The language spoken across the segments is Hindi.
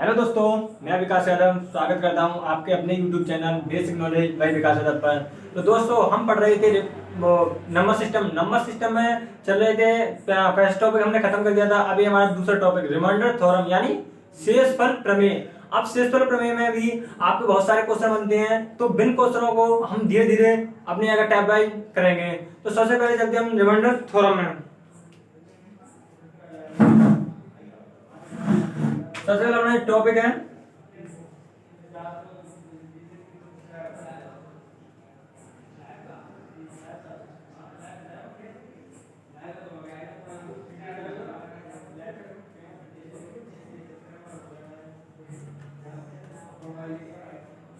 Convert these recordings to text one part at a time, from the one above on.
हेलो दोस्तों, मैं विकास यादव स्वागत करता हूं आपके अपने YouTube channel basic knowledge by Vikas Yadav पर। तो दोस्तों, हम पढ़ रहे थे वो नंबर सिस्टम में चल रहे थे। फर्स्ट टॉपिक हमने खत्म कर दिया था। अभी हमारा दूसरा टॉपिक रिमाइंडर थ्योरम यानी शेषफल प्रमेय। अब शेषफल प्रमेय में भी आपके बहुत सारे क्वेश्चन बनते हैं, तो बिन क्वेश्चनों को हम धीरे धीरे अपनी जगह टैप बाई करेंगे। तो सबसे पहले चलते हैं हम रिमाइंडर थ्योरम में। सबसे पहले हमारा टॉपिक है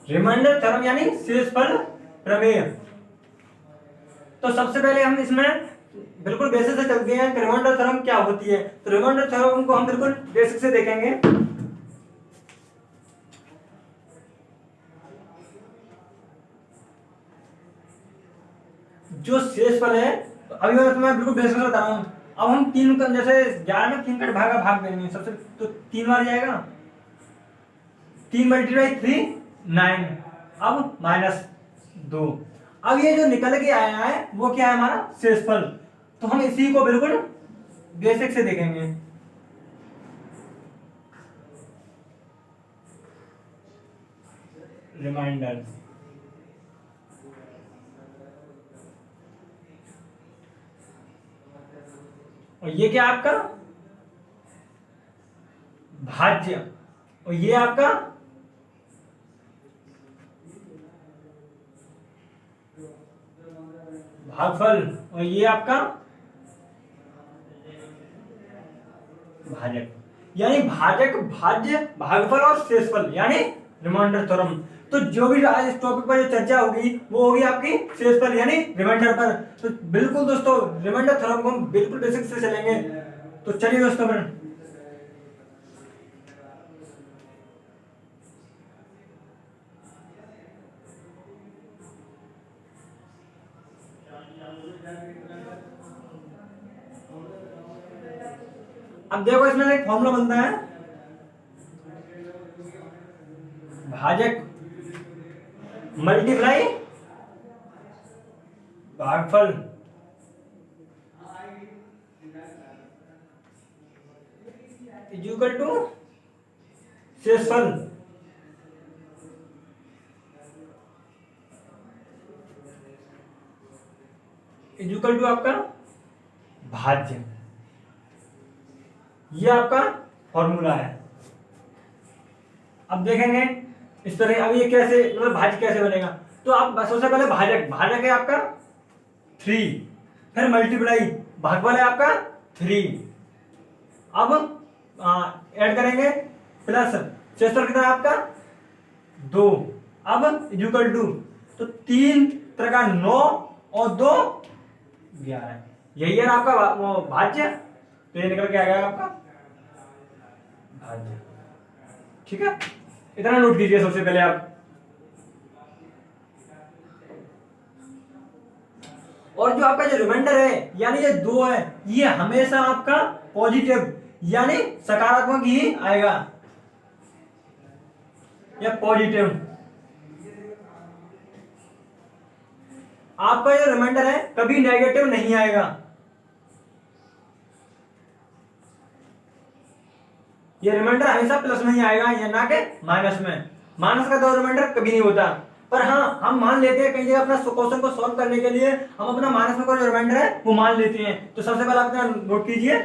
रिमाइंडर थ्योरम यानी शेषफल प्रमेय। तो सबसे पहले हम इसमें बिल्कुल बेसिक से चलते हैं कि रिमाइंडर थ्योरम क्या होती है। तो रिमाइंडर थ्योरम को हम बिल्कुल बेसिक से देखेंगे। जो शेषफल है, तो अभी मैं तुम्हें बिल्कुल बेसिक से बता रहा हूं। अब हम तीन का जैसे 11 में 3 का भाग देंगे। सबसे तो 3 बार जाएगा, 3 मल्टीप्लाई 3 9, अब -2। अब ये जो निकल के आया है वो क्या है, हमारा शेषफल। तो हम इसी को बिल्कुल बेसिक से देखेंगे। रिमाइंडर और ये क्या आपका भाज्य, और ये आपका भागफल, और ये आपका भाजक। यानी भाजक, भाज्य, भागफल और शेषफल यानी रिमाइंडर थ्योरम। तो जो भी आज इस टॉपिक पर जो चर्चा होगी वो होगी आपकी शेषफल यानी रिमाइंडर पर। तो बिल्कुल दोस्तों, रिमाइंडर थ्योरम को हम बिल्कुल बेसिक से चलेंगे। तो चलिए दोस्तों, फिर अब देखो, इसमें एक फॉर्मूला बनता है, भाजक मल्टीप्लाई भागफल इज इक्वल टू शेषफल। इज इक्वल टू आपका भाज्य। ये आपका फॉर्मूला है। अब देखेंगे इस तरह। अब ये कैसे, मतलब भाज्य कैसे बनेगा। तो आप सबसे पहले भाजक है आपका 3, फिर मल्टीप्लाई भागफल है आपका 3। अब ऐड करेंगे प्लस शेषफल कितना है आपका 2। अब इक्वल टू, तो 3 का 9 और 2 11। यही है ना आपका वो भाज्य। तो ये निकल के आ गया आपका भाज्य। ठीक है, इतना नोट कीजिए सबसे पहले आप। और जो आपका जो रिमाइंडर है यानी ये 2 है, ये हमेशा आपका पॉजिटिव यानी सकारात्मक ही आएगा, या पॉजिटिव। आपका जो रिमाइंडर है कभी नेगेटिव नहीं आएगा। ये रिमाइंडर हमेशा प्लस में ही आएगा, या ना के माइनस में। माइनस का तो रिमाइंडर कभी नहीं होता। पर हाँ, हम मान लेते हैं कई जगह अपना क्वेश्चन को सॉल्व करने के लिए हम अपना माइनस में कोई जो रिमाइंडर है वो मान लेते हैं। तो सबसे पहले आप नोट कीजिए,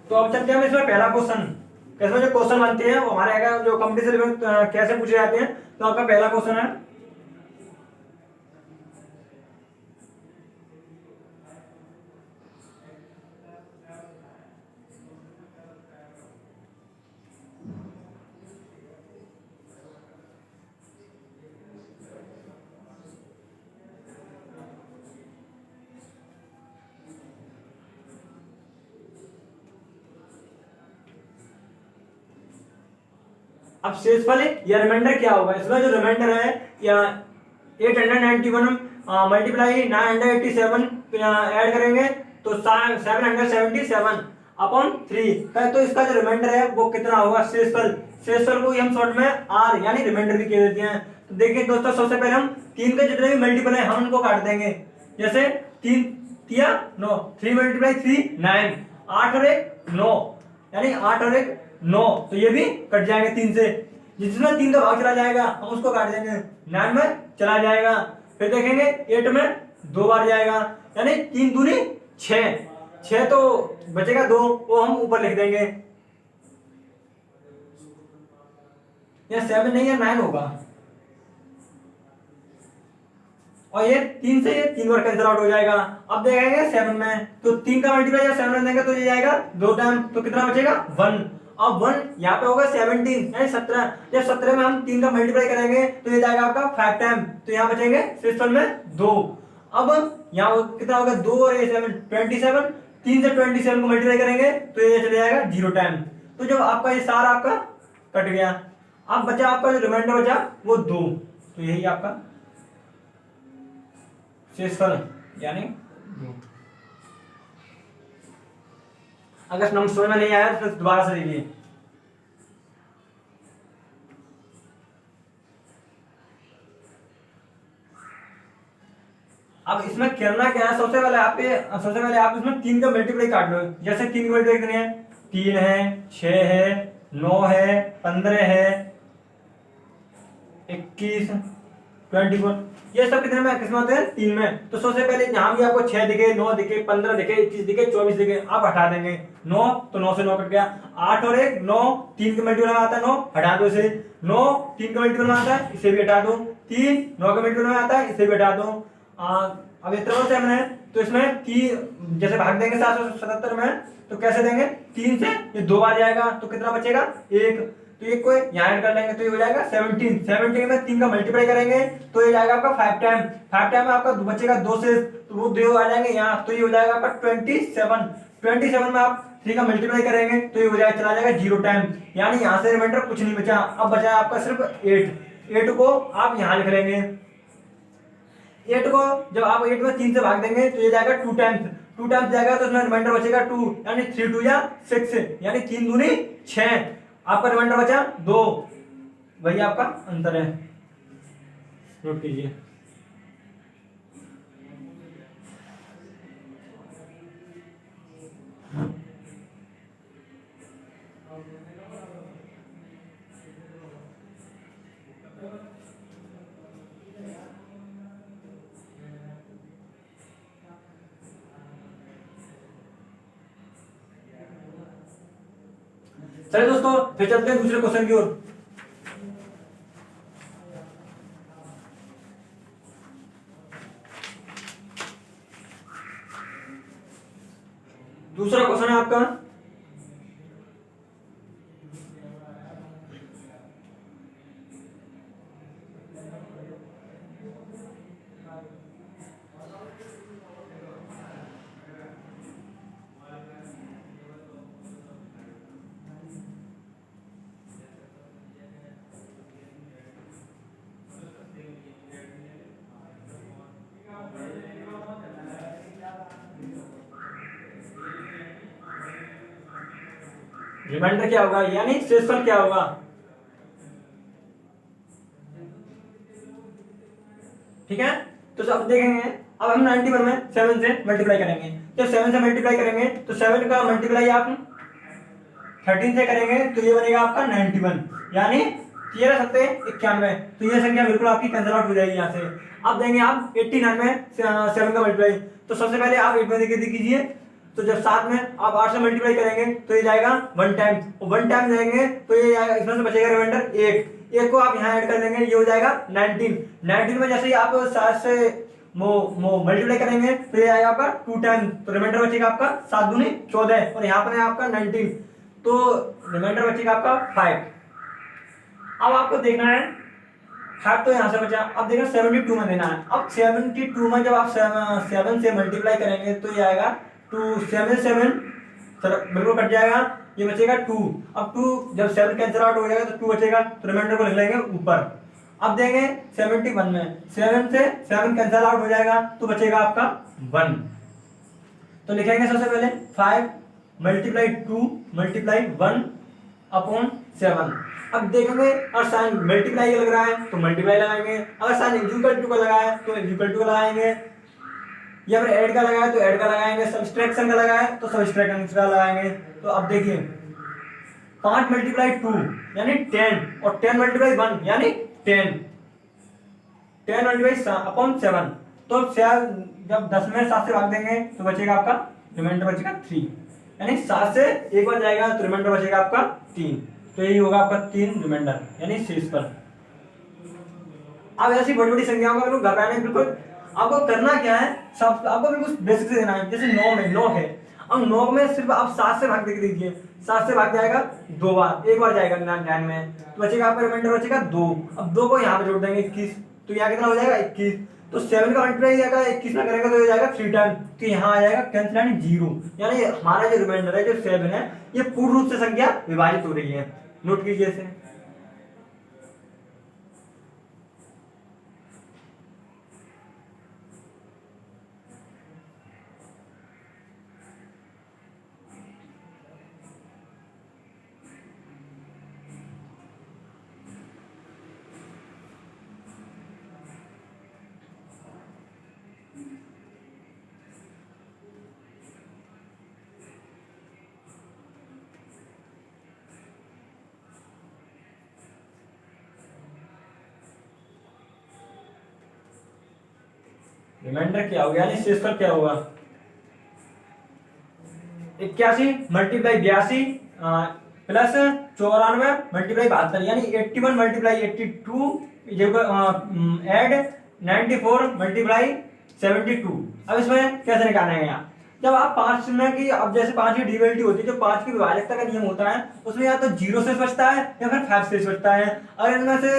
तो अब चलते हैं हम इसमें पहला क्वेश्चन। कैसे जो क्वेश्चन बनते हैं वो हमारे आगे जो कंपटीशन में कैसे पूछे जाते हैं। तो आपका पहला क्वेश्चन है, अब शेषफल या रिमाइंडर क्या होगा, इसमें जो रिमाइंडर है या 891 मल्टीप्लाई 987 ऐड करेंगे तो 777 अपॉन 3 तो इसका जो रिमाइंडर है वो कितना होगा शेषफल। शेषफल को हम शॉर्ट में आर यानी रिमाइंडर भी कह देते हैं। तो देखिए दोस्तों सबसे पहले हम 3 के जितने भी मल्टीपल है हम उनको काट देंगे। जैसे 3 तिया 9, 3 मल्टीप्लाई 3 9, 8 और 1 9 यानी 8 और 1 9, तो ये भी कट जाएंगे 3 से। जिसमें 3 का भाग चला जाएगा हम उसको काट देंगे, 9 में चला जाएगा, फिर देखेंगे 8 में 2 बार जाएगा यानी 3 दूनी 6 तो बचेगा 2, वो हम ऊपर लिख देंगे। या 7 नहीं है 9 होगा, और ये 3 से 3 बार कैंसिल आउट हो जाएगा। अब देखेंगे 7 में तो 3 का मल्टीप्लाई 7 में देंगे तो ये जाएगा 2 टाइम, तो कितना बचेगा 1। अब 1 यहाँ पे होगा 17 यानी 17। जब 17 में हम 3 का मल्टीप्लाई करेंगे तो ये जाएगा आपका 5 टाइम, तो यहाँ बचेंगे शेषफल में 2। अब यहाँ कितना होगा 2 और ये 7 27, 3 से 27 को मल्टीप्लाई करेंगे तो ये चले जाएगा 0 टाइम। तो जब आपका ये सारा आपका कट गया, अब बचा आपका जो रिमाइंडर बचा वो 2, तो यही आपका शेषफल यानी 2। अगर नंबर समझ में नहीं आया तो दोबारा से देखिए। अब इसमें करना क्या है, सबसे पहले आप इसमें 3 का मल्टीप्लाई काट लो। जैसे 3 का मल्टीप्लाई कितने हैं, 3 है, 6 है, 9 है, 15 है, 21, 24, ये सब कितने में किस्मत है 3 में। तो सबसे पहले जहां भी आपको 6 दिखे, 9 दिखे, 15 दिखे, 21 दिखे, 24 दिखे, आप हटा देंगे। 9 तो 9 से 9 कट गया, 8 और 1 9, 3 के मल्टीपल में आता है 9, हटा दो इसे। 9 3 के मल्टीपल में आता है, इसे भी हटा दो। 3 9 के मल्टीपल में आता है, इसे भी हटा दो। अब ये 7 है तो इसमें 3 जैसे भाग देंगे 777 में तो कैसे देंगे, 3 से ये 2 बार जाएगा तो कितना बचेगा 1, तो ये कोई यहाँ ऐड कर लेंगे तो ये हो जाएगा 17 में 3 का मल्टीप्लाई करेंगे तो ये जाएगा आपका 5 टाइम। 5 टाइम में आपका बचेगा 2 से, तो वो 2 आ जाएंगे यहाँ, तो ये हो जाएगा आपका 27 में आप 3 का मल्टीप्लाई करेंगे तो ये हो जाएगा चला जाएगा 0 टाइम, यानी यहाँ से रिमाइंडर कुछ नहीं बचा। अब बचा है आपका सिर्फ 8 को आप यहाँ लिख लेंगे। 8 को जब आप 8 में 3 से भाग देंगे तो ये जाएगा 2 टाइम्स जाएगा, तो इसमें रिमाइंडर बचेगा 2 यानी 3 2 या 6 यानी 3 दूनी 6, आपका रिमाइंडर बचा 2, वही आपका अंतर है, नोट कीजिए। चलिए दोस्तों फिर चलते हैं दूसरे क्वेश्चन की ओर। दूसरा क्वेश्चन है आपका रिमाइंडर क्या होगा यानी शेषफल क्या होगा। ठीक है, तो अब देखेंगे, अब हम 91 में 7 से मल्टीप्लाई करेंगे। जब 7 से मल्टीप्लाई करेंगे तो 7 का मल्टीप्लाई आप 13 से करेंगे तो ये बनेगा आपका 91 यानी 13 7 91, तो ये संख्या बिल्कुल आपकी कैंसिल आउट हो जाएगी यहाँ से। अब देंगे आप 89 में 7 का मल्टीप्लाई, तो सबसे पहले आप 8 में देख कीजिए, तो जब 7 में आप 8 से मल्टीप्लाई करेंगे तो ये जाएगा 1 टाइम, और 1 टाइम जाएंगे तो ये इसमें से बचेगा रिमाइंडर 1 को आप यहाँ ऐड कर लेंगे, ये हो जाएगा 19 में जैसे ही आप 7 से मल्टीप्लाई करेंगे तो ये आएगा आपका 2 टाइम, तो रिमाइंडर बचेगा आपका 7 दूनी 14 और यहाँ पर है आपका 19, तो रिमाइंडर बचेगा आपका 5। अब आपको देखना है 5 तो यहाँ से बचा, अब देखना 72 में देना है। अब 72 में जब आप 7 से मल्टीप्लाई करेंगे तो ये आएगा 2 7 7 बिल्कुल कट जाएगा, ये बचेगा 2। अब 2 जब 7 कैंसिल आउट हो जाएगा तो 2 बचेगा, तो रिमाइंडर को लिख लेंगे ऊपर। अब देंगे 71 में 7 से 7 कैंसिल आउट हो जाएगा तो बचेगा आपका 1। तो लिखेंगे सबसे पहले 5 मल्टीप्लाई 2 मल्टीप्लाई 1 अपॉन 7। अब देखेंगे और साइन मल्टीप्लाई लग रहा है तो मल्टीप्लाई लगाएंगे, अगर साइन इक्वल टू का लगा है तो इक्वल टू का लगाएंगे, या फिर ऐड का लगा है तो ऐड का लगाएंगे, सब्सट्रैक्शन का लगा है तो सब्सट्रैक्शन का लगाएंगे। तो अब देखिए 5 मल्टीप्लाई 2 यानी 10 और 10 मल्टीप्लाई 1 यानी 10, 10 मल्टीप्लाई अपॉन 7। तो जब 10 में 7 से भाग देंगे तो बचेगा आपका रिमाइंडर बचेगा 3, यानी 7 से एक बार जाएगा तो रिमाइंडर बचेगा आपका 3। तो यही होगा आपका 3 रिमाइंडर यानी शेष पर। अब ऐसी बड़ी बड़ी संख्याओं का बिल्कुल घबराना बिल्कुल, आपको करना क्या है, सब आपको बिल्कुल बेसिक से देना है। जैसे 9 में 9 है, अब 9 में सिर्फ आप 7 से भाग देके दीजिए, 7 से भाग जाएगा 2 बार, एक बार जाएगा 9 में, तो बचेगा आपका रिमाइंडर बचेगा 2। अब 2 को यहाँ पे जोड़ देंगे 21, तो यहाँ कितना हो जाएगा 21। तो 7 का मल्टीप्लाई जाएगा 21 में करेंगे तो हो जाएगा 3 टाइम, तो यहाँ आ जाएगा कैंसिल यानी 0, यानी हमारा जो रिमाइंडर है जो 7 है ये पूर्ण रूप से संख्या विभाजित हो रही है। नोट कीजिए इसे। रिमाइंडर क्या होगा यानी शेष पर क्या होगा, 81 मल्टीप्लाई 82 प्लस 94 मल्टीप्लाई 72 यानी 81 मल्टीप्लाई 82 एड 94 मल्टीप्लाई 72। अब इसमें कैसे निकालना है यहाँ, जब आप 5 में की, अब जैसे 5 की डिविजिबिलिटी होती है, जो 5 की विभाजकता का नियम होता है उसमें या तो 0 से बचता है या फिर 5 से बचता है। अगर इनमें से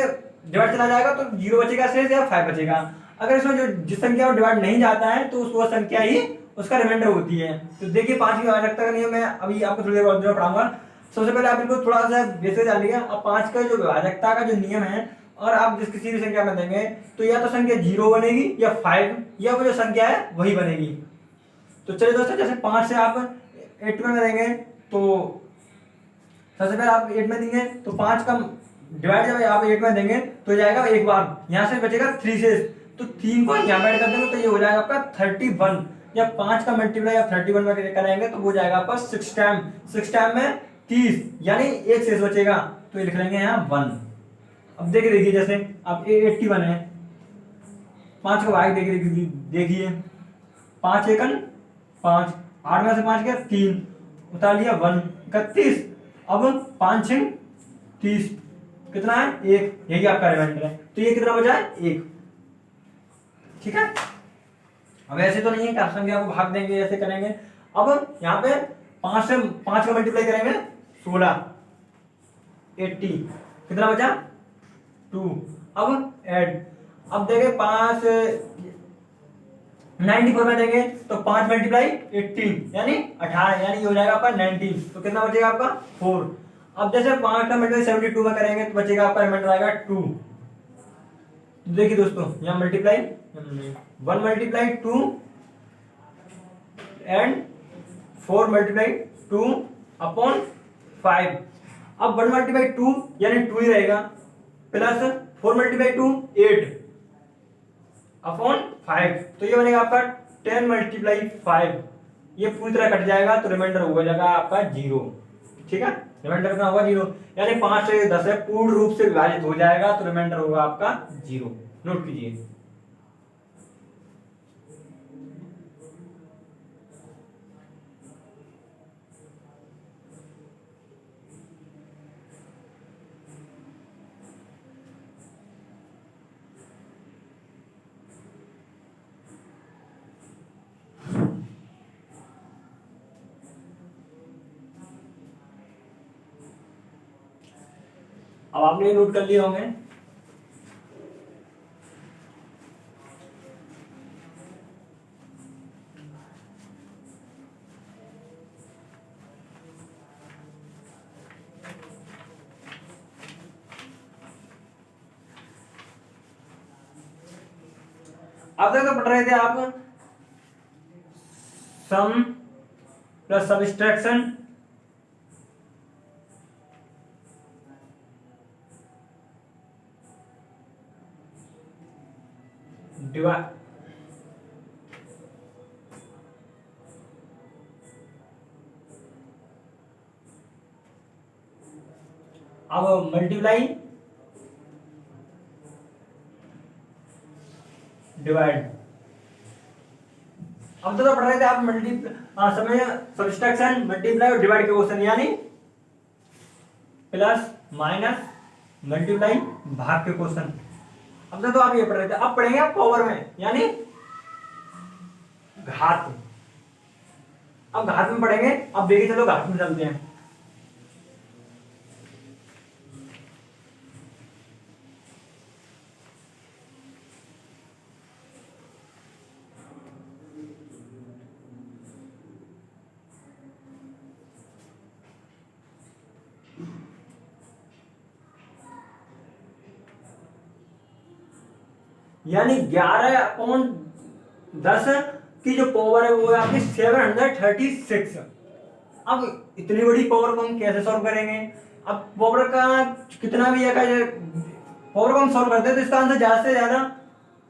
डिवाइड चला जाएगा तो 0 बचेगा शेष या 5 बचेगा। अगर इसमें जो जिस संख्या में डिवाइड नहीं जाता है तो वो संख्या ही उसका रिमाइंडर होती है। तो देखिए 5 की विभाजकता का नियम मैं अभी आपको थोड़ी देर बाद पढ़ाऊंगा। सबसे पहले आप इनको थोड़ा सा बेसिक जान लीजिए। अब 5 का जो विभाजकता का जो नियम है, और आप जिस किसी भी संख्या में देंगे तो या तो संख्या 0 बनेगी या 5, या वो जो संख्या है वही बनेगी। तो चलिए दोस्तों, जैसे 5 से आप 8 में देंगे तो सबसे पहले आप 8 में देंगे तो 5 का डिवाइड जब आप 8 में देंगे तो जाएगा एक बार, यहाँ से बचेगा 3 से, तो 3 को यहाँ पे ऐड कर देंगे तो ये हो जाएगा आपका 31। या 5 का मल्टीप्लाई आप 31 में करेंगे तो वो जाएगा आपका 6 टाइम, 6 टाइम में 30 यानी एक शेष बचेगा, तो ये लिख लेंगे यहाँ 1। अब देखिए जैसे अब 81 है, 5 को भाग देखिए 5 एकन 5, 8 में से 5 गया 3, उतार लिया 1, 31। अब 5 6 30, कितना है 1, यही आपका रिमाइंडर है। तो ये कितना बचा है 1, ठीक है। अब ऐसे तो नहीं है कि संख्या को भाग देंगे, ऐसे करेंगे। अब यहाँ पे 5 से 5 का मल्टीप्लाई करेंगे 16, 80, कितना बचा 2। अब ऐड, अब देंगे 5 94 में देंगे तो 5 मल्टीप्लाई 18 यानी 18, यानी ये हो जाएगा आपका 19, तो कितना बचेगा आपका 4। अब जैसे 5 का मल्टीप्लाई 72 में करेंगे तो बचेगा आपका रिमाइंडर आएगा 2। देखिए दोस्तों यहाँ multiply 1 multiply 2 and 4 multiply 2 upon 5। अब 1 मल्टीप्लाई 2 यानी 2 ही रहेगा, प्लस 4 मल्टीप्लाई 2 8 अपॉन 5, तो ये बनेगा आपका 10 मल्टीप्लाई 5। ये पूरी तरह कट जाएगा तो रिमाइंडर हो जाएगा आपका 0, ठीक है। रिमाइंडर कितना होगा 0, यानी 5 से 10 है पूर्ण रूप से विभाजित हो जाएगा तो रिमाइंडर होगा आपका 0। नोट कीजिए। अब आपने नोट कर लिए होंगे। अब तक तो पढ़ रहे थे आप सम प्लस सब्ट्रैक्शन डिवाइड, अब मल्टीप्लाई डिवाइड। अब तो पढ़ रहे थे आप समय सब्ट्रैक्शन मल्टीप्लाई और डिवाइड के क्वेश्चन, यानी प्लस माइनस मल्टीप्लाई भाग के क्वेश्चन। अब तक तो आप ये पढ़ रहे थे, अब पढ़ेंगे आप पावर में, यानी घात। अब घात में पढ़ेंगे, अब देखिए चलो घात में चलते हैं। यानी 11/10 की जो पावर है वो है आपकी 736। अब इतनी बड़ी पावर को हम कैसे सॉल्व करेंगे? अब पावर का कितना भी है पावर को हम सॉल्व करते हैं तो इसका आंसर ज्यादा से ज्यादा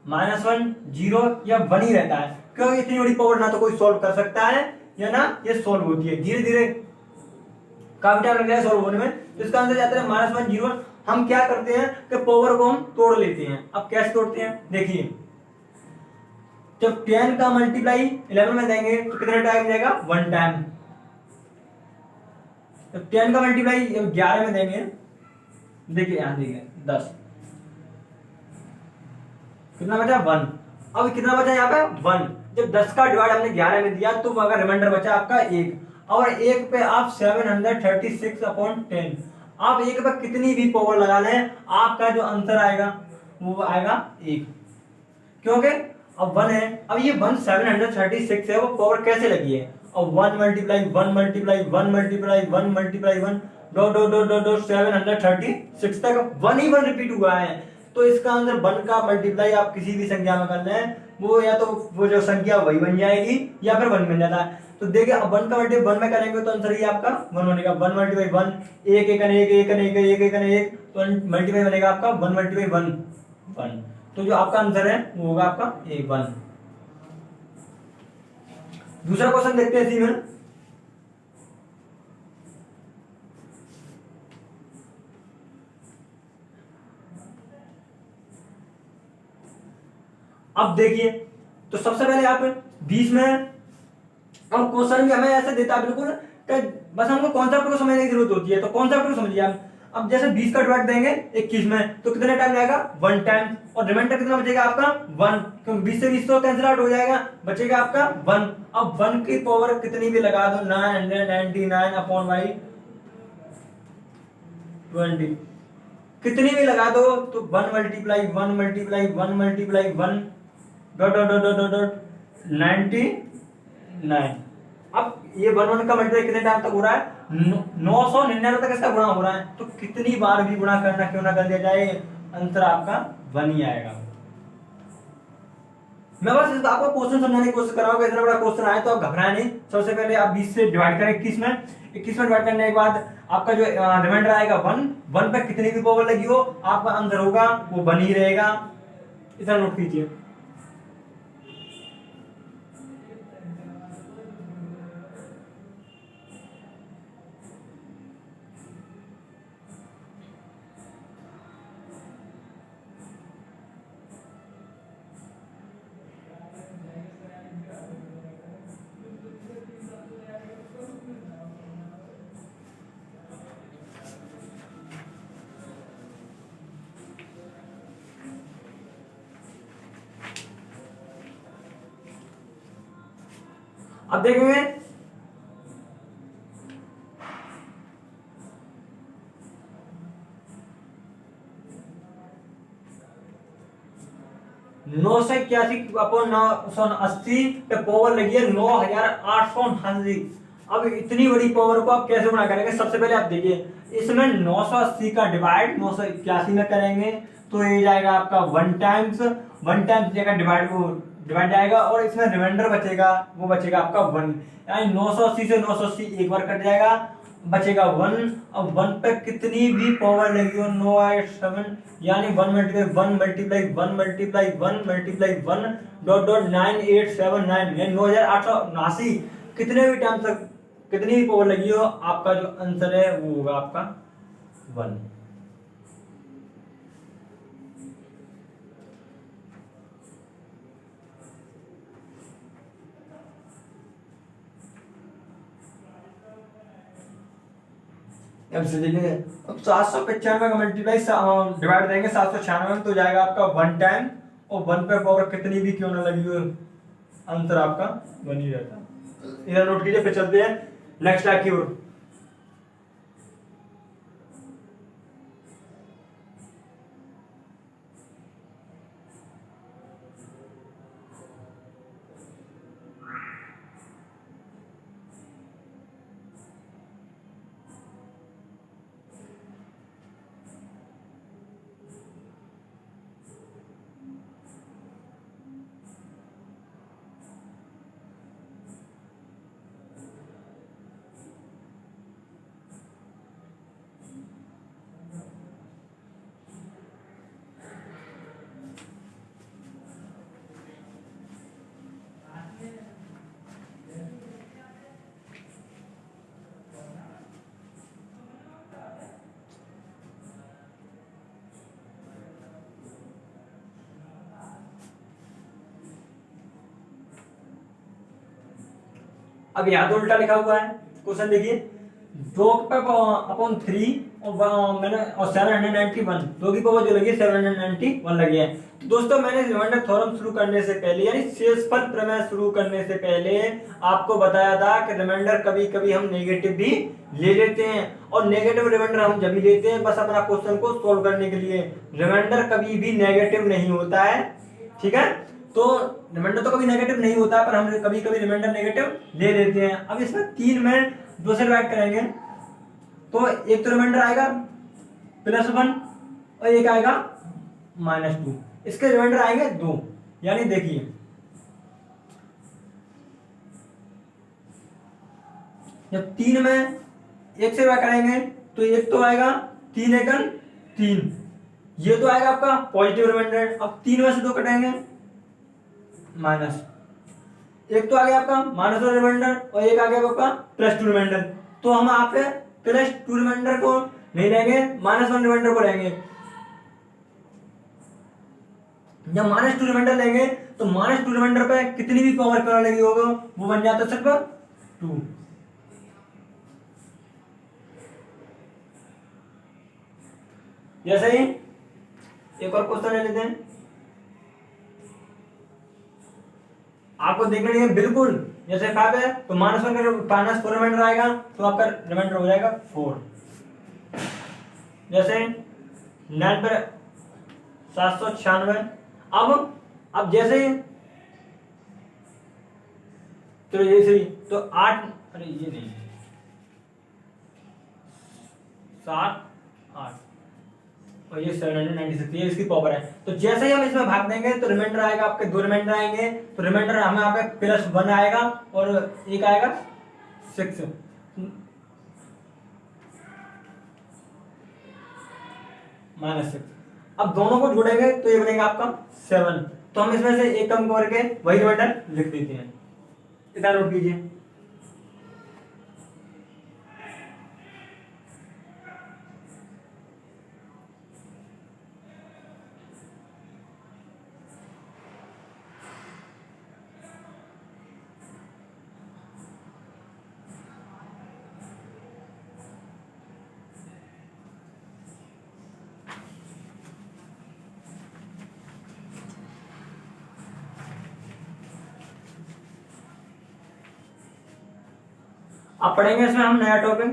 -1, 0 या 1 ही रहता है, क्योंकि इतनी बड़ी पावर ना तो कोई सॉल्व कर सकता है या ना ये सॉल्व होती है, धीरे धीरे काफी टाइम लगता है सॉल्व होने में। तो इसका आंसर जाता है -1, 0। हम क्या करते हैं कि पावर को हम तोड़ लेते हैं। अब कैसे तोड़ते हैं देखिए, जब 10 का मल्टीप्लाई 11 में देंगे तो कितने टाइम जाएगा? 1 टाइम। जब 10 का मल्टीप्लाई 11 में देंगे, देखिए यहां देखिए 10, कितना बचा? 1। अब कितना बचा यहाँ पे? 1। जब 10 का डिवाइड हमने 11 में दिया तो अगर रिमाइंडर बचा आपका 1, और 1 पे आप 736/10। आप 1 पे कितनी भी पावर लगा लें, आपका जो आंसर आएगा वो आएगा 1, क्योंकि अब 1 है। अब ये 1 736 है, वो पावर कैसे लगी है? अब 1 multiply 1 multiply 1 multiply 1 multiply 1 dot dot dot dot dot 736 तक 1 ही 1 रिपीट हुआ है। तो इसका आंसर 1 का मल्टीप्लाई आप किसी भी संख्या में कर लें, वो या तो वो जो संख्या वही बन जाएगी या फिर 1 बन जाता है। तो देखिए अब 1 का मल्टीप्लाई 1 में करेंगे तो आंसर ये आपका 1 बनेगा। 1 मल्टीप्लाई 1, 1 1 1 1 1 1 1 1, तो मल्टीप्लाई बनेगा आपका 1 मल्टीप्लाई 1 1। तो जो आपका आंसर है वो होगा आपका 1। दूसरा क्वेश्चन देखते हैं इसी में। अब देखिए, तो सबसे पहले आप 20 में, और क्वेश्चन भी हमें ऐसे देता है बिल्कुल कि बस हमको कॉन्सेप्ट को समझने की जरूरत होती है। तो कॉन्सेप्ट को समझिए आप। अब जैसे 20 का डिवाइड देंगे 21 में तो कितने टाइम जाएगा? 1 टाइम। और रिमाइंडर कितना बचेगा आपका? 1, क्योंकि 20 से 20 तो कैंसिल आउट हो जाएगा, बचेगा आपका 1। अब 1 की पावर कितनी भी लगा दो, 999/20, कितनी भी लगा दो तो 1 multiply 1 multiply 1 multiply 1 dot dot dot dot dot 99। अब ये 1 का मल्टीप्लाई कितने टाइम तक हो रहा है? 999 तक इसका गुणा हो रहा है। तो कितनी बार भी गुणा करना क्यों ना कर दिया जाए, आंसर आपका 1 ही आएगा। मैं बस आपको क्वेश्चन समझाने की कोशिश कर रहा हूँ। इतना बड़ा क्वेश्चन आए तो आप घबराए नहीं। सबसे पहले आप 20 से डिवाइड करें 21 में। 21 में डिवाइड करने के बाद आपका जो रिमाइंडर आएगा 1 पे कितनी भी पावर लगी हो आपका आंसर होगा वो 1 ही रहेगा। इतना नोट कीजिए। अब देखेंगे नौ से 81/980 पे पावर लगी है 9889। अब इतनी बड़ी पावर को आप कैसे गुणा करेंगे? सबसे पहले आप देखिए इसमें 980 का डिवाइड 981 में करेंगे तो ये जाएगा आपका 1 टाइम्स, 1 टाइम्स जाएगा डिवाइड जाएगा और इसमें रिमाइंडर बचेगा, वो बचेगा आपका 1। यानी 980 से 980 एक बार कट जाएगा, बचेगा 1। अब 1 पे कितनी भी पावर लगी हो 9 8 7, यानी 1 multiply 1 multiply 1 multiply 1 multiply 1 dot dot 9879, यानी 9879 कितने भी टाइम तक कितनी भी पावर लगी हो, आपका जो आंसर है वो होगा आपका 1। अब से देखिए, अब 795 का मल्टीप्लाई डिवाइड देंगे 796 में, तो जाएगा आपका 1 टाइम, और 1 पे पावर कितनी भी क्यों ना लगी हो, आंसर आपका 1 ही रहता है। इधर नोट कीजिए, फिर चलते हैं नेक्स्ट लाइक की ओर। अब यहाँ तो उल्टा लिखा हुआ है, क्वेश्चन देखिए, 2 पे अपॉन 3 और मैंने और 791, 2 की पावर जो लगी है 791 लगी है। तो दोस्तों मैंने रिमाइंडर थ्योरम शुरू करने से पहले, यानी शेषफल प्रमेय शुरू करने से पहले आपको बताया था कि रिमाइंडर कभी कभी हम नेगेटिव भी ले लेते हैं, और नेगेटिव रिमाइंडर हम जब भी लेते हैं बस अपना क्वेश्चन को सोल्व करने के लिए। रिमाइंडर कभी भी नेगेटिव नहीं होता है, ठीक है। तो रिमाइंडर तो कभी नेगेटिव नहीं होता, पर हम कभी कभी रिमाइंडर नेगेटिव ले लेते हैं। अब इसमें 3 में 2 से डिवाइड करेंगे, तो एक तो रिमाइंडर आएगा +1 और एक आएगा -2, इसके रिमाइंडर आएंगे 2। यानी देखिए, जब 3 में 1 से डिवाइड करेंगे तो एक तो आएगा 3 एकन 3, ये तो आएगा आपका पॉजिटिव रिमाइंडर। अब 3 में से 2 कटेंगे, माइनस, एक तो आ गया आपका -1 रिमाइंडर और एक आ गया आपका +2 रिमाइंडर। तो हम यहाँ पे +2 रिमाइंडर को नहीं लेंगे, -1 रिमाइंडर को लेंगे। जब -2 रिमाइंडर लेंगे तो -2 रिमाइंडर पे कितनी भी पावर क्यों लगी होगा वो बन जाता है सिर्फ 2। जैसे ही एक और क्वेश्चन ले लेते हैं, आपको देखना नहीं है बिल्कुल, जैसे 5 है तो -1 का -4 रिमाइंडर आएगा, तो आपका रिमाइंडर हो जाएगा 4। जैसे 9 पर 796, अब जैसे चलो ये सही, तो 8, अरे ये नहीं, 7 8 और ये 796, ये इसकी पावर है। तो जैसे ही हम इसमें भाग देंगे तो रिमाइंडर आएगा, आपके 2 रिमाइंडर आएंगे, तो रिमाइंडर हमें यहाँ पे +1 आएगा और एक आएगा 6 -6। अब दोनों को जोड़ेंगे तो ये बनेगा आपका 7। तो हम इसमें से एक कम करके वही रिमाइंडर लिख देते हैं, इतना नोट कीजिए। अब पढ़ेंगे इसमें हम नया topic,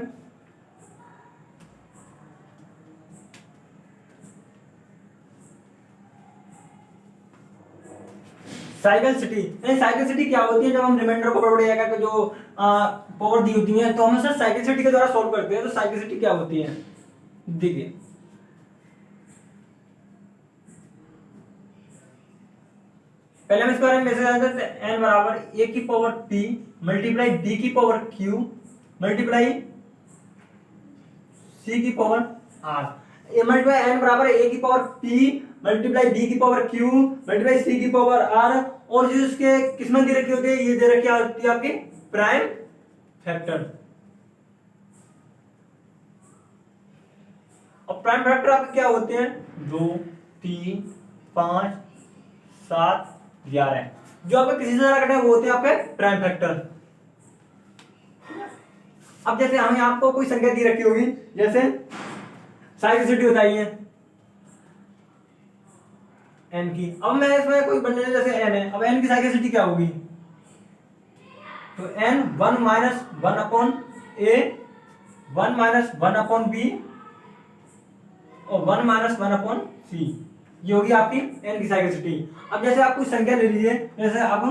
cycle city. Cycle city क्या होती है, जब हम रिमाइंडर को बड़े जगह के जो पावर दी होती है तो हम सर साइकिल सिटी के द्वारा सॉल्व करते हैं। तो साइकिल सिटी क्या होती है, देखिए पहले हम इसके बारे में मैसेज आया था एन बराबर ए की पावर पी मल्टीप्लाई बी की पावर क्यू मल्टीप्लाई सी की power R. A multiply N बराबर ए की पावर पी मल्टीप्लाई बी की पावर क्यू मल्टीप्लाई सी की पावर आर, और जो इसके किस्मत दे रखी होती है ये दे रखी होती है आपकी प्राइम फैक्टर। और प्राइम फैक्टर आपके क्या होते हैं 2 3 5 7 11, जो आपके किसी से ज्यादा कटे वो होते हैं आपके प्राइम फैक्टर। अब जैसे हमें आपको कोई संख्या दी रखी होगी, जैसे साइक्लिसिटी बताइए एन की। अब मैं इसमें कोई बनने जैसे एन है, अब एन की साइक्लिसिटी क्या होगी, तो एन 1 माइनस 1 अपॉन ए 1 माइनस 1 अपॉन बी और 1 माइनस 1 अपॉन सी, ये होगी आपकी एन की साइक्लिसिटी। अब जैसे आप कोई संख्या ले लीजिए, जैसे आप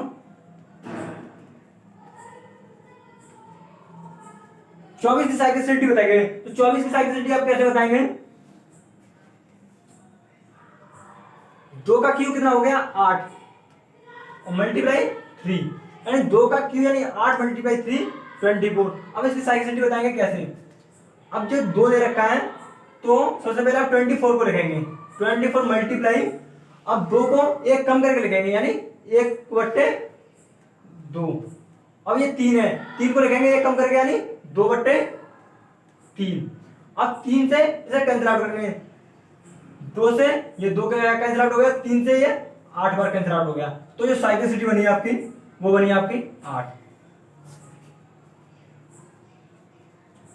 24 की साइक्लिसिटी बताएंगे, तो 24 की साइक्लिसिटी आप कैसे बताएंगे, 2 का क्यू कितना हो गया 8 और मल्टीप्लाई 3, यानी 2 का क्यू यानी 8 मल्टीप्लाई 3 24। अब इसकी साइक्लिसिटी बताएंगे कैसे, अब जो 2 दे रखा है तो सबसे पहले आप 24 को लिखेंगे, 24 मल्टीप्लाई, अब 2 को 1 कम करके लिखेंगे यानी 1/2। अब ये 3 है, 3 को लिखेंगे 1 कम करके यानी 2/3। अब 3 से इसे कैंसिल आउट करेंगे, 2 से ये 2 कैंसिल आउट हो गया, 3 से ये 8 बार कैंसिल आउट हो गया, तो जो साइक्लिसिटी बनी आपकी वो बनी आपकी 8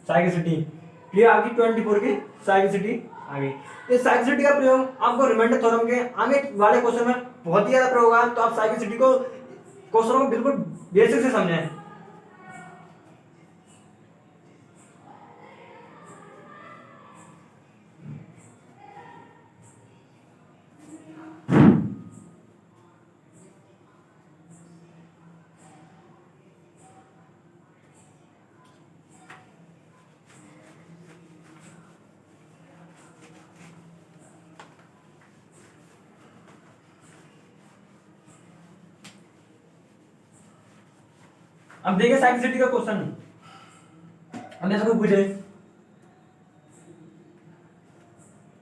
साइक्लिसिटी। ये आपकी 24 की साइक्लिसिटी आ गई। इस साइक्लिसिटी का प्रयोग आपको रिमाइंडर थ्योरम के आगे वाले क्वेश्चन में बहुत ही ज्यादा प्रयोग होगा, तो आप साइक्लिसिटी को क्वेश्चनों को बिल्कुल बेसिक से समझें। अब देखिए साइक्लिसिटी का क्वेश्चन, हमने सबको पूछे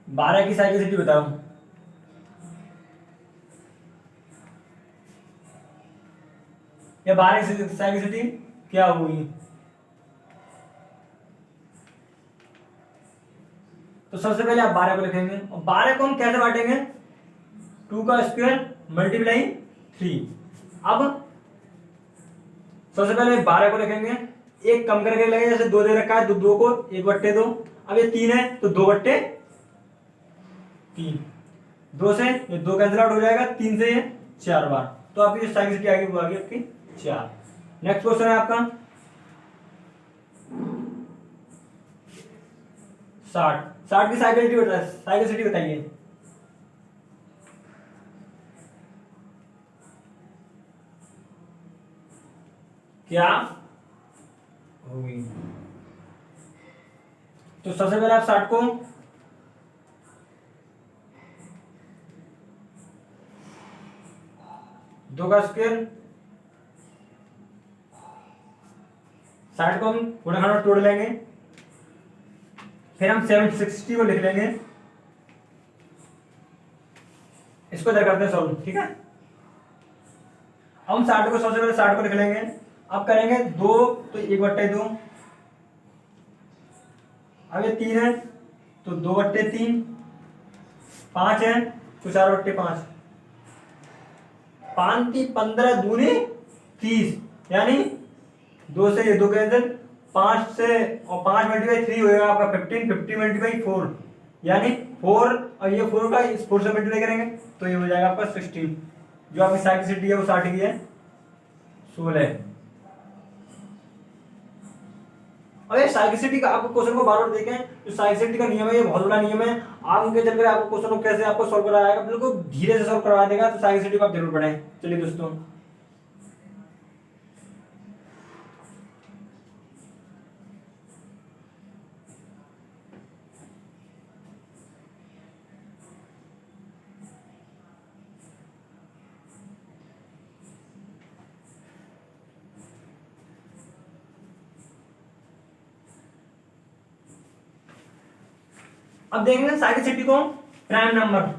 12 की साइक्लिसिटी बताओ, या 12 की साइक्लिसिटी क्या होगी, तो सबसे पहले आप 12 को लिखेंगे, और 12 को हम कैसे बांटेंगे 2 का स्क्वायर मल्टीप्लाई 3। अब सबसे पहले 12 को लिखेंगे, 1 कम करके लगेगा, जैसे 2 दे रखा है तो 2 को 1/2। अब ये 3 है तो 2/3, 2 से ये 2 कैंसिल आउट हो जाएगा, 3 से ये 4 बार, तो आपकी जो साइक्लिसिटी आगे वो आ गई आपकी 4। नेक्स्ट क्वेश्चन है आपका 60 की साइक्लिसिटी बताइए। क्या होगी, तो सबसे पहले आप 60 को 2 का स्क्वायर, 60 को हम गुणा खाना तोड़ लेंगे, फिर हम 760 को लिख लेंगे, इसको इधर करते हैं सॉल्व, ठीक है। हम 60 को सबसे पहले 60 को लिख लेंगे, अब करेंगे 2 तो 1/2, अब ये 3 है तो 2/3, 5 है तो 4/5, 5 × 15 दूनी 30, यानी 2 से ये 2 कैंसिल, 5 से और 5 मल्टीप्लाई 3 होगा आपका 15, 50 मल्टीप्लाई 4 यानी 4, और ये 4 का इस 4 से मल्टीप्लाई करेंगे तो ये हो जाएगा आपका 16। जो आपकी साइक्लिसिटी है वो 60 की है 16। और ये साइक्लिसिटी का आपको क्वेश्चन को बार बार देखें, जो साइक्लिसिटी का नियम है ये बहुत बड़ा नियम है, आगे चलकर आपको क्वेश्चन को कैसे आपको सॉल्व कराएगा, बिल्कुल धीरे से सॉल्व करवा देगा, तो साइक्लिसिटी को आप जरूर पढ़ें। चलिए दोस्तों, अब देखेंगे साइक्लिसिटी को प्राइम नंबर।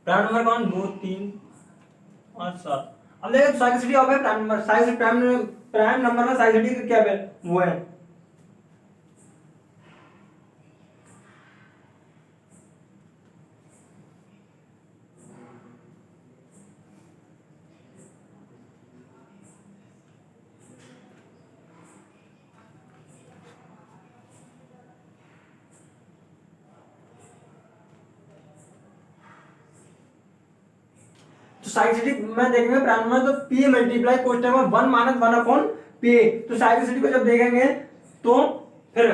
प्राइम नंबर कौन, 2 3 5 7। अब देखो साइक्लिसिटी ऑफ है prime number, cyclicity prime number में साइक्लिसिटी का क्या है वो है। तो साइक्लिसिटी में देखेंगे प्राइम नंबर तो p मल्टीप्लाई कोष्टक में 1 माइनस 1 अपॉन p। तो साइक्लिसिटी को जब देखेंगे तो फिर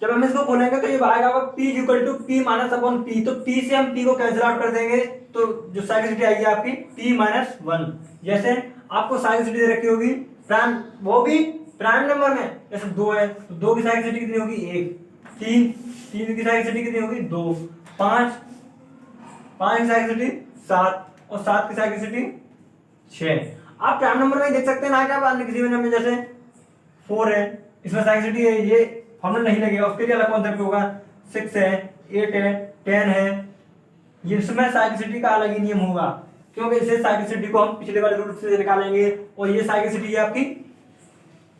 जब हम इसको खोलेंगे तो ये आएगा p equal to p minus upon p। तो p से हम p को कैंसिल आउट कर देंगे तो जो साइक्लिसिटी आएगी आपकी p माइनस 1। जैसे आपको साइक्लिसिटी दे रखी होगी प्राइम, वो भी प्राइम नंबर में, जैसे 2 है तो 2 की साइक्लिसिटी कितनी होगी 1, 3 की साइक्लिसिटी कितनी होगी 2, 5 की साइक्लिसिटी 7 और 7 की साइक्लिसिटी 6। आप प्राइम नंबर में देख सकते हैं ना, क्या अन्य किसी नंबर में जैसे 4 है इसमें साइक्लिसिटी है, ये फॉर्मूला नहीं लगेगा, उसके लिए अलग कॉन्सेप्ट होगा। 6 है, 8 है, 10 है, ये इसमें साइक्लिसिटी का अलग ही नियम होगा, क्योंकि इसे साइक्लिसिटी को हम पिछले वाले रूल से निकालेंगे और ये साइक्लिसिटी है आपकी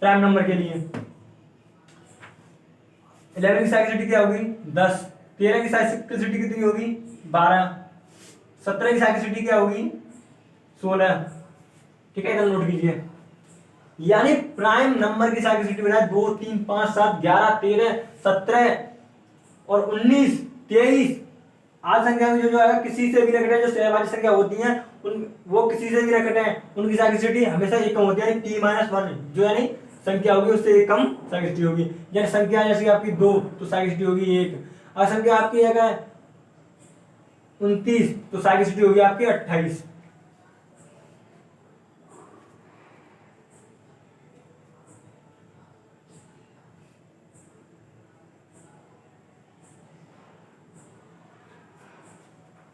प्राइम नंबर के लिए। 11 की साइक्लिसिटी क्या होगी 10, 13 की साइक्लिसिटी कितनी होगी 12, 17 की साइक्लिसिटी क्या होगी 16। ठीक है, इधर नोट कीजिए। यानी प्राइम नंबर की साइक्लिसिटी बनाए 2 3 5 7 11 13 17 और 19 23। आज संख्या में जो है किसी से भी रखते हैं, जो सहभागी संख्या होती हैं उन वो किसी से भी रखते हैं उनकी साइक्लिसिटी हमेशा एक कम होती है, p माइनस 1 जो यानी संख्या होगी उससे एक कम साइक्लिसिटी होगी। यानी संख्या जैसे आपकी 2 तो साइक्लिसिटी होगी 1, और संख्या आपकी है 29 तो साइक्लिसिटी होगी आपकी 28।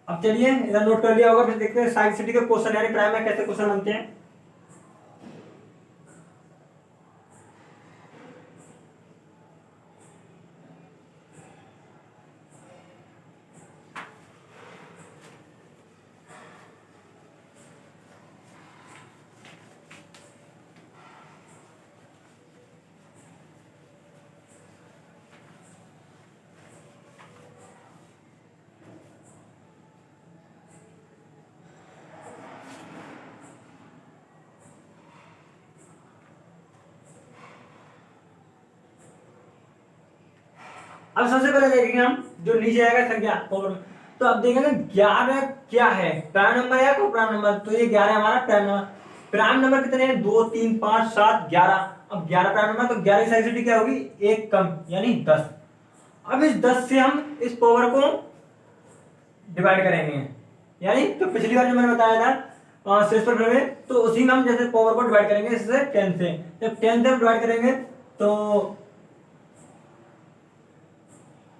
अब चलिए इधर नोट कर लिया होगा, फिर देखते हैं साइक्लिसिटी के क्वेश्चन यानी प्राइम में कैसे क्वेश्चन बनते हैं। अब सबसे पहले देखेंगे हम जो नीचे आएगा संख्या प्रॉब्लम। तो अब देखेंगे 11 क्या है, प्राइम नंबर है या को प्राइम नंबर। तो ये 11 हमारा प्राइम नंबर। प्राइम नंबर कितने हैं 2 3 5 7 11। अब 11 प्राइम नंबर तो 11 की साइक्लिसिटी क्या होगी एक कम यानी 10। अब इस 10 से हम इस पावर को डिवाइड करेंगे, यानी तो पिछली बार जो मैंने बताया था शेष पर में, तो उसी में हम जैसे पावर को डिवाइड करेंगे इससे 10 से। जब 10 से डिवाइड करेंगे तो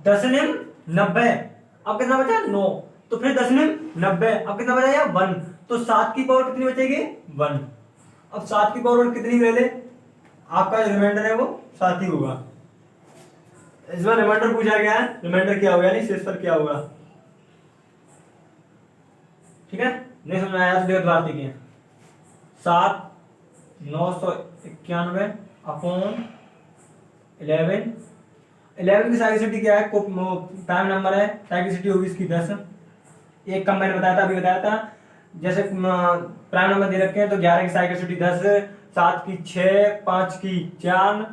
10 निम 90। अब कितना बचा 9, तो फिर 10 निम 90। अब कितना बचा 1, तो 7 की पावर कितनी बचेगी 1। अब 7 की पावर कितनी ले ले, आपका रिमाइंडर है वो 7 ही होगा। इस बार रिमाइंडर पूछा गया है, रिमाइंडर क्या होगा यानी शेष पर क्या होगा। ठीक है, नहीं समझ में आया तो दोबारा देखिए। 7 991 अपॉन 11 की साइक्लिसिटी क्या है, प्राइम नंबर है, साइक्लिसिटी होगी इसकी 10। एक कम मैंने बताया था, अभी बताया था। जैसे प्राइम नंबर दे रखे हैं तो 11 की साइक्लिसिटी 10, 7 की 6, 5 की 4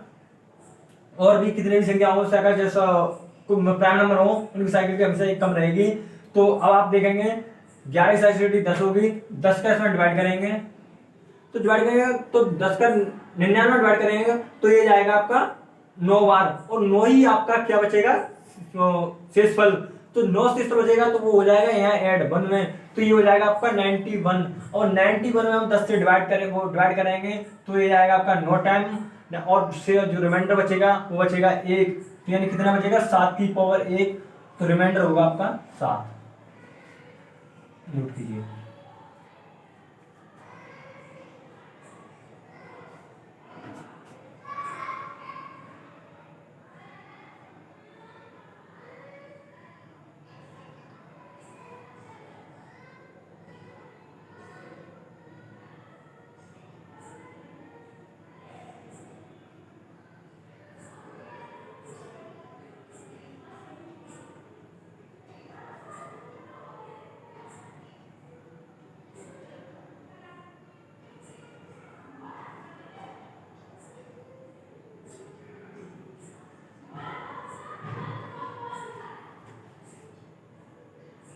और भी कितने भी संख्या हो सकता है जैसा प्राइम नंबर हो उनकी साइक्लिसिटी हमेशा एक कम रहेगी। तो अब आप देखेंगे 11 की साइक्लिसिटी 10 होगी, 10 का इसमें डिवाइड करेंगे तो डिवाइड करेंगे तो 10 का 99 डिवाइड करेंगे तो ये जाएगा आपका 9 बार, और 9 ही आपका क्या बचेगा शेषफल। तो 9 शेषफल बचेगा तो वो हो जाएगा यहाँ ऐड 1 में, तो ये हो जाएगा आपका 91, और 91 में हम 10 से डिवाइड करेंगे तो ये जाएगा आपका 9 टाइम, और से जो रिमाइंडर बचेगा वो बचेगा 1, तो यानी कितना बचेगा 7 की पावर 1, तो रिमाइंडर होगा आपका 7। नोट कीजिए।